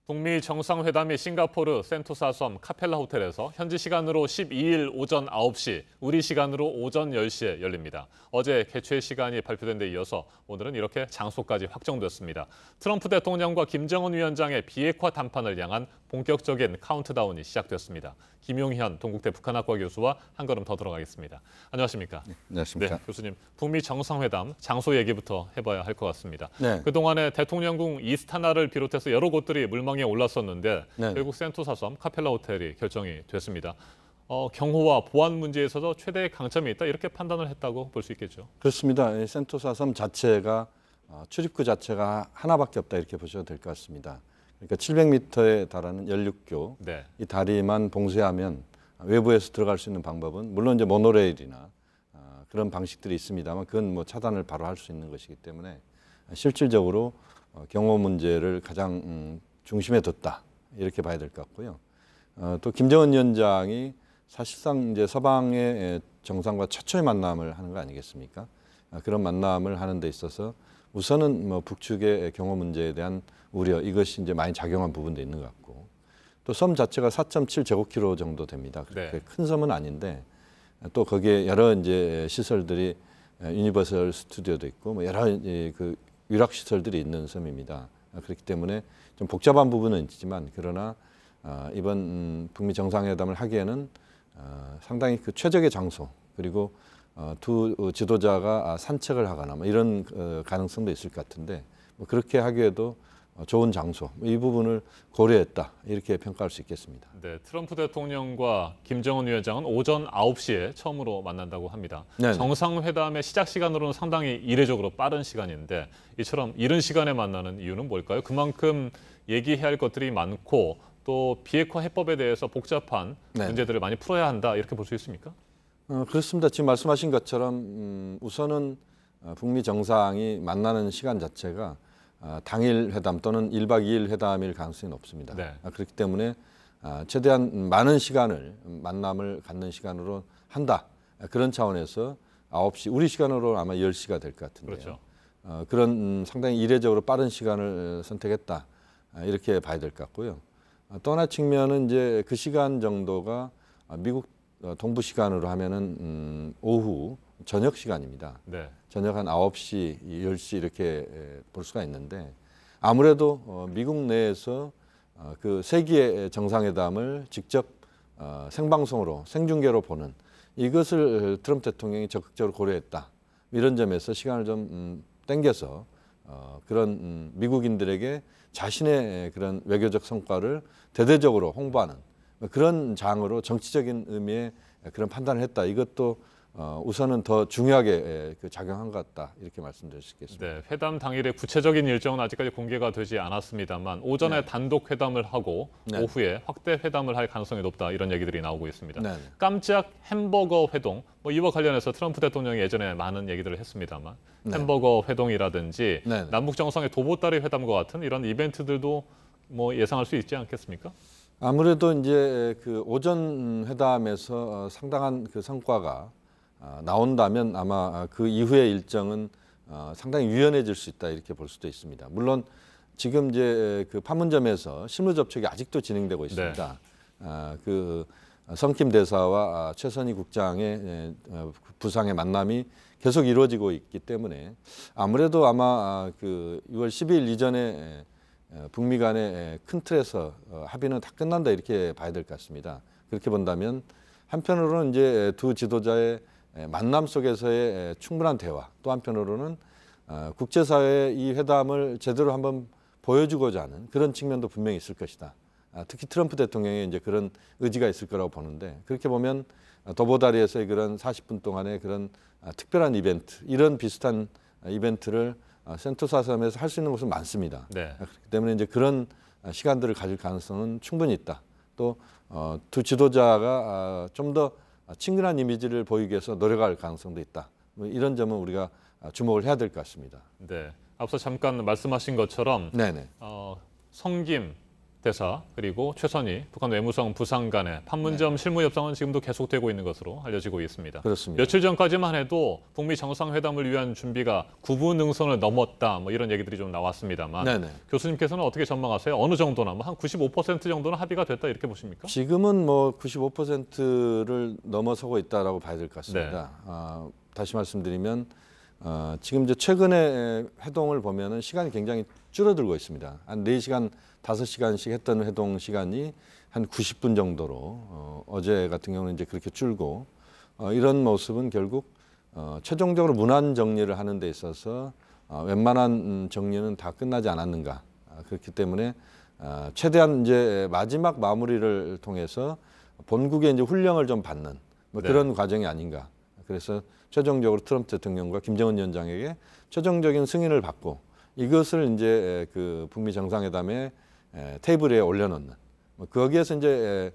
북미 정상회담이 싱가포르 센토사 섬 카펠라 호텔에서 현지 시간으로 12일 오전 9시, 우리 시간으로 오전 10시에 열립니다. 어제 개최 시간이 발표된 데 이어서 오늘은 이렇게 장소까지 확정됐습니다. 트럼프 대통령과 김정은 위원장의 비핵화 담판을 향한 본격적인 카운트다운이 시작됐습니다. 김용현 동국대 북한학과 교수와 한 걸음 더 들어가겠습니다. 안녕하십니까? 네, 안녕하십니까? 네, 교수님, 북미 정상회담 장소 얘기부터 해봐야 할 것 같습니다. 네. 그동안에 대통령궁 이스타나를 비롯해서 여러 곳들이 물망에 올랐었는데 네. 결국 센토사 섬 카펠라 호텔이 결정이 됐습니다. 경호와 보안 문제에서도 최대의 강점이 있다 이렇게 판단을 했다고 볼 수 있겠죠. 그렇습니다. 이 센토사 섬 자체가 출입구 자체가 하나밖에 없다 이렇게 보셔도 될 것 같습니다. 그러니까 700m에 달하는 연륙교, 네. 이 다리만 봉쇄하면 외부에서 들어갈 수 있는 방법은 물론 이제 모노레일이나 그런 방식들이 있습니다만 그건 뭐 차단을 바로 할 수 있는 것이기 때문에 실질적으로 경호 문제를 가장 중심에 뒀다 이렇게 봐야 될 것 같고요. 또 김정은 위원장이 사실상 이제 서방의 정상과 최초의 만남을 하는 거 아니겠습니까? 그런 만남을 하는 데 있어서 우선은 뭐 북측의 경호 문제에 대한 우려 이것이 이제 많이 작용한 부분도 있는 것 같고 또 섬 자체가 4.7제곱킬로 정도 됩니다. 그렇게 네. 큰 섬은 아닌데 또 거기에 여러 이제 시설들이 유니버설 스튜디오도 있고 뭐 여러 그 유락 시설들이 있는 섬입니다. 그렇기 때문에 좀 복잡한 부분은 있지만 그러나 이번 북미 정상회담을 하기에는 상당히 그 최적의 장소 그리고 두 지도자가 산책을 하거나 뭐 이런 가능성도 있을 것 같은데 뭐 그렇게 하기에도 좋은 장소 이 부분을 고려했다 이렇게 평가할 수 있겠습니다. 네, 트럼프 대통령과 김정은 위원장은 오전 9시에 처음으로 만난다고 합니다. 네네. 정상회담의 시작 시간으로는 상당히 이례적으로 빠른 시간인데 이처럼 이른 시간에 만나는 이유는 뭘까요? 그만큼 얘기해야 할 것들이 많고 또 비핵화 해법에 대해서 복잡한 네. 문제들을 많이 풀어야 한다 이렇게 볼 수 있습니까? 그렇습니다. 지금 말씀하신 것처럼 우선은 북미 정상이 만나는 시간 자체가 당일 회담 또는 1박 2일 회담일 가능성이 높습니다. 네. 그렇기 때문에 최대한 많은 시간을 만남을 갖는 시간으로 한다. 그런 차원에서 9시, 우리 시간으로 아마 10시가 될 것 같은데요. 그렇죠. 그런 상당히 이례적으로 빠른 시간을 선택했다. 이렇게 봐야 될 것 같고요. 또 하나 측면은 이제 그 시간 정도가 미국 동부 시간으로 하면은 오후 저녁 시간입니다. 네. 저녁 한 9시, 10시 이렇게 볼 수가 있는데 아무래도 미국 내에서 그 세기의 정상회담을 직접 생방송으로 생중계로 보는 이것을 트럼프 대통령이 적극적으로 고려했다. 이런 점에서 시간을 좀 땡겨서 그런 미국인들에게 자신의 그런 외교적 성과를 대대적으로 홍보하는 그런 장으로 정치적인 의미의 그런 판단을 했다. 이것도 우선은 더 중요하게 작용한 것 같다. 이렇게 말씀드릴 수 있겠습니다. 네, 회담 당일의 구체적인 일정은 아직까지 공개가 되지 않았습니다만 오전에 네. 단독 회담을 하고 네. 오후에 확대 회담을 할 가능성이 높다 이런 얘기들이 나오고 있습니다. 네. 깜짝 햄버거 회동, 뭐 이와 관련해서 트럼프 대통령이 예전에 많은 얘기들을 했습니다만 네. 햄버거 회동이라든지 네. 남북 정상의 도보다리 회담과 같은 이런 이벤트들도 뭐 예상할 수 있지 않겠습니까? 아무래도 이제 그 오전 회담에서 상당한 그 성과가 나온다면 아마 그 이후의 일정은 상당히 유연해질 수 있다 이렇게 볼 수도 있습니다. 물론 지금 이제 그 판문점에서 실무 접촉이 아직도 진행되고 있습니다. 그 성킴 대사와 최선희 국장의 부상의 만남이 계속 이루어지고 있기 때문에 아무래도 아마 그 6월 10일 이전에 북미 간의 큰 틀에서 합의는 다 끝난다 이렇게 봐야 될 것 같습니다. 그렇게 본다면 한편으로는 이제 두 지도자의 만남 속에서의 충분한 대화, 또 한편으로는 국제사회의 이 회담을 제대로 한번 보여주고자 하는 그런 측면도 분명히 있을 것이다. 특히 트럼프 대통령의 이제 그런 의지가 있을 거라고 보는데 그렇게 보면 도보다리에서의 그런 40분 동안의 그런 특별한 이벤트, 이런 비슷한 이벤트를 센토사 섬에서 할 수 있는 곳은 많습니다. 네. 그렇기 때문에 이제 그런 시간들을 가질 가능성은 충분히 있다. 또 두 지도자가 좀 더 친근한 이미지를 보이기 위해서 노력할 가능성도 있다. 뭐 이런 점은 우리가 주목을 해야 될 것 같습니다. 네. 앞서 잠깐 말씀하신 것처럼 네네. 성김 대사 그리고 최선희 북한 외무성 부상 간의 판문점 실무 협상은 지금도 계속되고 있는 것으로 알려지고 있습니다. 그렇습니다. 며칠 전까지만 해도 북미 정상회담을 위한 준비가 구분능선을 넘었다 뭐 이런 얘기들이 좀 나왔습니다만 네네. 교수님께서는 어떻게 전망하세요? 어느 정도나 뭐 한 95% 정도는 합의가 됐다 이렇게 보십니까? 지금은 뭐 95%를 넘어서고 있다라고 봐야 될 것 같습니다. 다시 말씀드리면 지금 이제 최근에 회동을 보면은 시간이 굉장히 줄어들고 있습니다. 한 4시간, 5시간씩 했던 회동 시간이 한 90분 정도로 어제 같은 경우는 이제 그렇게 줄고 이런 모습은 결국 최종적으로 문안 정리를 하는 데 있어서 웬만한 정리는 다 끝나지 않았는가. 그렇기 때문에 최대한 이제 마지막 마무리를 통해서 본국의 이제 훈령을 좀 받는 뭐 그런 과정이 아닌가. 그래서 최종적으로 트럼프 대통령과 김정은 위원장에게 최종적인 승인을 받고 이것을 이제 그 북미 정상회담의 테이블 위에 올려놓는 뭐 거기에서 이제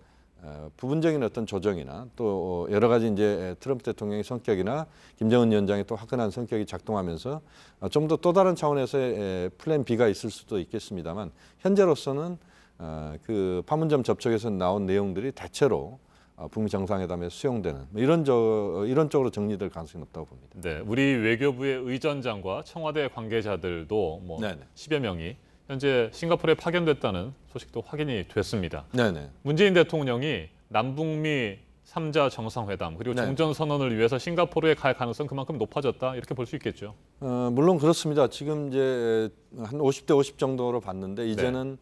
부분적인 어떤 조정이나 또 여러 가지 이제 트럼프 대통령의 성격이나 김정은 위원장의 또 화끈한 성격이 작동하면서 좀 더 또 다른 차원에서의 플랜 B가 있을 수도 있겠습니다만 현재로서는 그 판문점 접촉에서 나온 내용들이 대체로 북미 정상회담에 수용되는 뭐 이런 쪽으로 정리될 가능성이 높다고 봅니다. 네, 우리 외교부의 의전장과 청와대 관계자들도 뭐 네네. 10여 명이 현재 싱가포르에 파견됐다는 소식도 확인이 됐습니다. 네네. 문재인 대통령이 남북미 3자 정상회담 그리고 네. 종전선언을 위해서 싱가포르에 갈 가능성 그만큼 높아졌다 이렇게 볼 수 있겠죠. 물론 그렇습니다. 지금 이제 한 50대 50 정도로 봤는데 이제는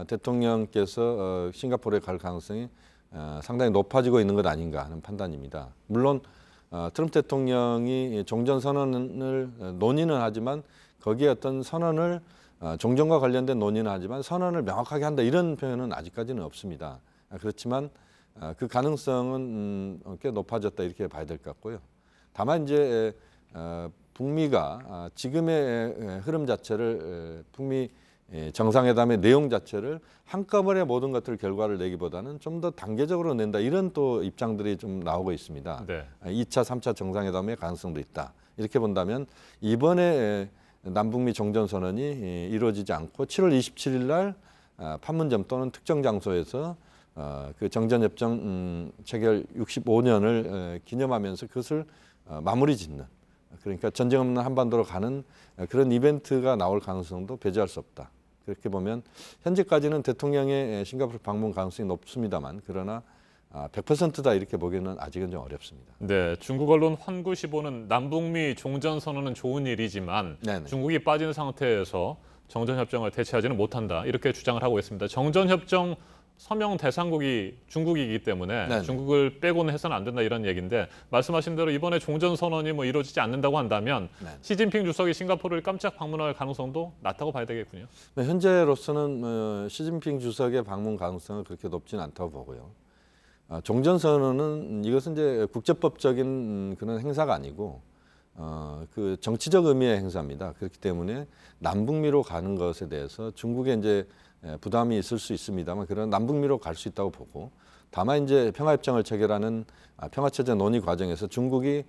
대통령께서 싱가포르에 갈 가능성이 상당히 높아지고 있는 것 아닌가 하는 판단입니다. 물론 트럼프 대통령이 종전선언을 논의는 하지만 거기에 어떤 선언을 종전과 관련된 논의는 하지만 선언을 명확하게 한다 이런 표현은 아직까지는 없습니다. 그렇지만 그 가능성은 꽤 높아졌다 이렇게 봐야 될 것 같고요. 다만 이제 북미가 지금의 흐름 자체를 북미 정상회담의 내용 자체를 한꺼번에 모든 것들 결과를 내기보다는 좀 더 단계적으로 낸다 이런 또 입장들이 좀 나오고 있습니다. 네. 2차, 3차 정상회담의 가능성도 있다. 이렇게 본다면 이번에 남북미 종전선언이 이루어지지 않고 7월 27일 날 판문점 또는 특정 장소에서 그 정전협정 체결 65년을 기념하면서 그것을 마무리 짓는 그러니까 전쟁 없는 한반도로 가는 그런 이벤트가 나올 가능성도 배제할 수 없다. 그렇게 보면 현재까지는 대통령의 싱가포르 방문 가능성이 높습니다만 그러나 100%다 이렇게 보기는 아직은 좀 어렵습니다. 네, 중국 언론 환구시보는 남북미 종전선언은 좋은 일이지만 네네. 중국이 빠진 상태에서 정전협정을 대체하지는 못한다 이렇게 주장을 하고 있습니다. 정전협정 서명 대상국이 중국이기 때문에 네네. 중국을 빼고는 해서는 안 된다 이런 얘기인데 말씀하신 대로 이번에 종전선언이 뭐 이루어지지 않는다고 한다면 네. 시진핑 주석이 싱가포르를 깜짝 방문할 가능성도 낮다고 봐야 되겠군요. 네, 현재로서는 시진핑 주석의 방문 가능성은 그렇게 높지는 않다고 보고요. 종전선언은 이것은 이제 국제법적인 그런 행사가 아니고 그 정치적 의미의 행사입니다. 그렇기 때문에 남북미로 가는 것에 대해서 중국에 이제 부담이 있을 수 있습니다만 그런 남북미로 갈 수 있다고 보고 다만 이제 평화협정을 체결하는 평화체제 논의 과정에서 중국이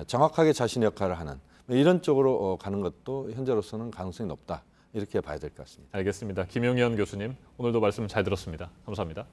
정확하게 자신의 역할을 하는 이런 쪽으로 가는 것도 현재로서는 가능성이 높다 이렇게 봐야 될 것 같습니다. 알겠습니다. 김용현 교수님 오늘도 말씀 잘 들었습니다. 감사합니다.